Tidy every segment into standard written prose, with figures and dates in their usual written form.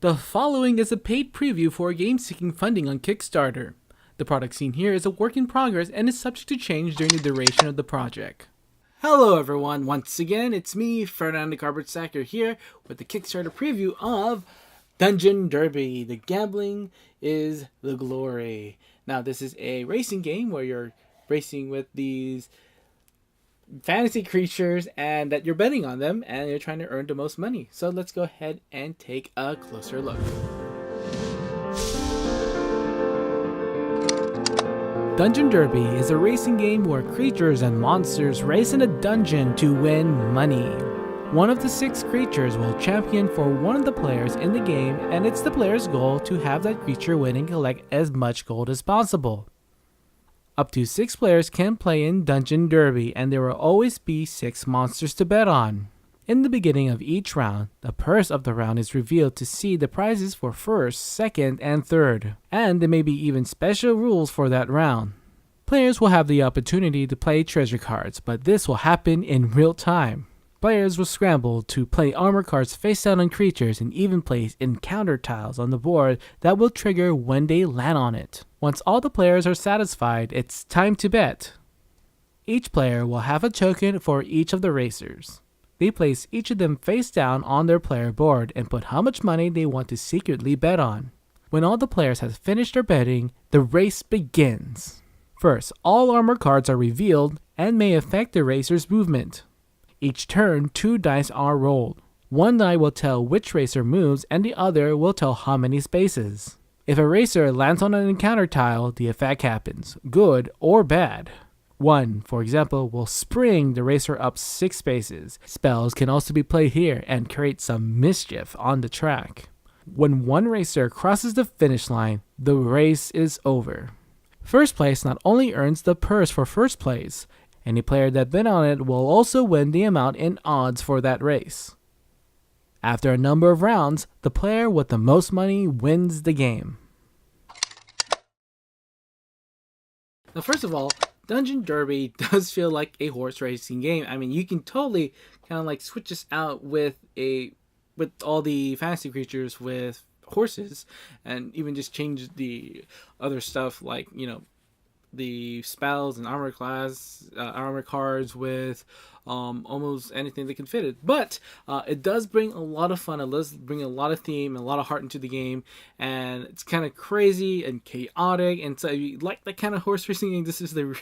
The following is a paid preview for a game seeking funding on Kickstarter. The product seen here is a work in progress and is subject to change during the duration of the project. Hello everyone, once again it's me, Ferdinand the Cardboard Sacker here with the Kickstarter preview of Dungeon Derby, The Gambling is the Glory. Now this is a racing game where you're racing with these fantasy creatures and that you're betting on them and you're trying to earn the most money. So let's go ahead and take a closer look. Dungeon Derby is a racing game where creatures and monsters race in a dungeon to win money. One of the 6 creatures will champion for one of the players in the game, and it's the player's goal to have that creature win and collect as much gold as possible. Up to 6 players can play in Dungeon Derby, and there will always be 6 monsters to bet on. In the beginning of each round, the purse of the round is revealed to see the prizes for first, second, and third, and there may be even special rules for that round. Players will have the opportunity to play treasure cards, but this will happen in real time. Players will scramble to play armor cards face down on creatures and even place encounter tiles on the board that will trigger when they land on it. Once all the players are satisfied, it's time to bet. Each player will have a token for each of the racers. They place each of them face down on their player board and put how much money they want to secretly bet on. When all the players have finished their betting, the race begins. First, all armor cards are revealed and may affect the racer's movement. Each turn, 2 dice are rolled. One die will tell which racer moves and the other will tell how many spaces. If a racer lands on an encounter tile, the effect happens, good or bad. 1, for example, will spring the racer up 6 spaces. Spells can also be played here and create some mischief on the track. When one racer crosses the finish line, the race is over. First place not only earns the purse for first place, any player that bet on it will also win the amount in odds for that race. After a number of rounds, the player with the most money wins the game. Now, first of all, Dungeon Derby does feel like a horse racing game. I mean, you can totally kind of like switch this out with all the fantasy creatures with horses, and even just change the other stuff like, you know, the spells and armor cards with almost anything that can fit it. But it does bring a lot of fun. It does bring a lot of theme and a lot of heart into the game, and it's kind of crazy and chaotic. And so if you like that kind of horse racing game, this is the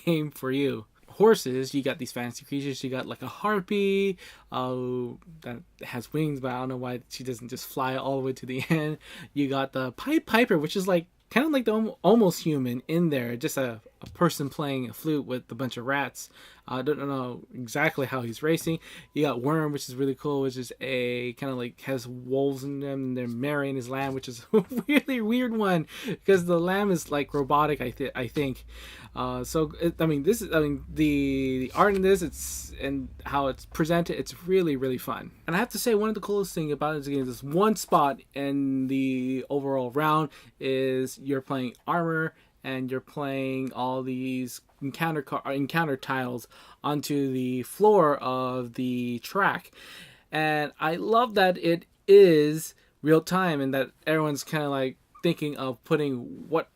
game for you. Horses, you got these fancy creatures. You got like a harpy that has wings, but I don't know why she doesn't just fly all the way to the end. You got the Pied Piper, which is like kind of like the almost human in there, just a person playing a flute with a bunch of rats. I don't know exactly how he's racing. You got Worm, which is really cool, which is a kind of like has wolves in them, and they're marrying his lamb, which is a really weird one because the lamb is like robotic, I think. The art in this, and how it's presented, it's really, really fun. And I have to say, one of the coolest things about this game is one spot in the overall round is you're playing armor and you're playing all these encounter tiles onto the floor of the track. And I love that it is real time and that everyone's kind of like thinking of putting what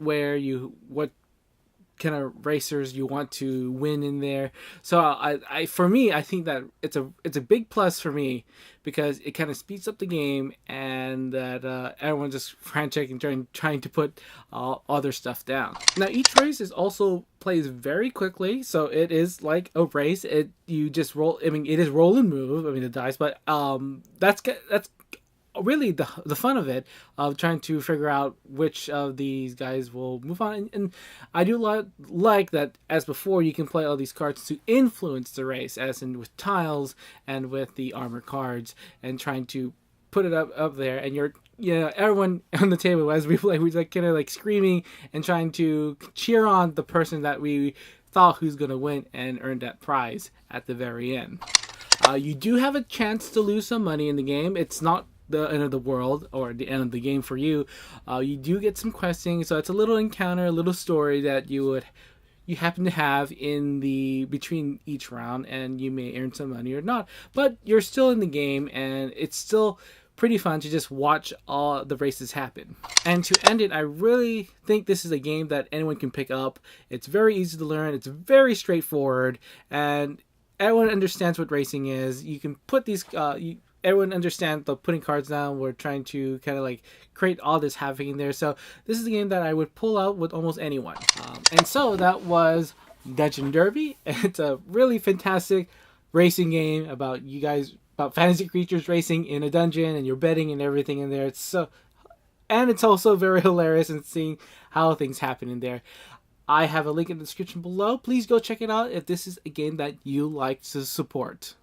kind of racers you want to win in there. So for me, I think that it's a big plus for me because it kind of speeds up the game, and that everyone's just frantic and trying to put other stuff down. Now each race is also plays very quickly, so it is like a race. You just roll. I mean, it is roll and move. I mean the dice, but that's really the fun of it, of trying to figure out which of these guys will move on. And I do like that, as before, you can play all these cards to influence the race, as in with tiles and with the armor cards, and trying to put it up there. And everyone on the table as we play, we're like kind of like screaming and trying to cheer on the person that we thought who's going to win and earn that prize at the very end. You do have a chance to lose some money in the game. It's not the end of the world or the end of the game for you. You do get some questing, so it's a little encounter, a little story that you happen to have in the between each round, and you may earn some money or not, but you're still in the game, and it's still pretty fun to just watch all the races happen. And to end it, I really think this is a game that anyone can pick up. It's very easy to learn, it's very straightforward, and everyone understands what racing is. You can put these everyone understands the putting cards down. We're trying to kind of like create all this happening there. So this is a game that I would pull out with almost anyone. And so that was Dungeon Derby. It's a really fantastic racing game about about fantasy creatures racing in a dungeon, and you're betting and everything in there. And it's also very hilarious and seeing how things happen in there. I have a link in the description below. Please go check it out if this is a game that you like to support.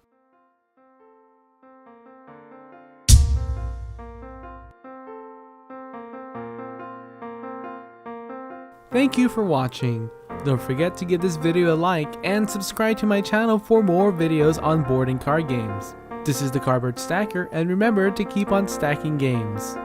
Thank you for watching. Don't forget to give this video a like and subscribe to my channel for more videos on board and card games. This is the Cardboard Stacker, and remember to keep on stacking games.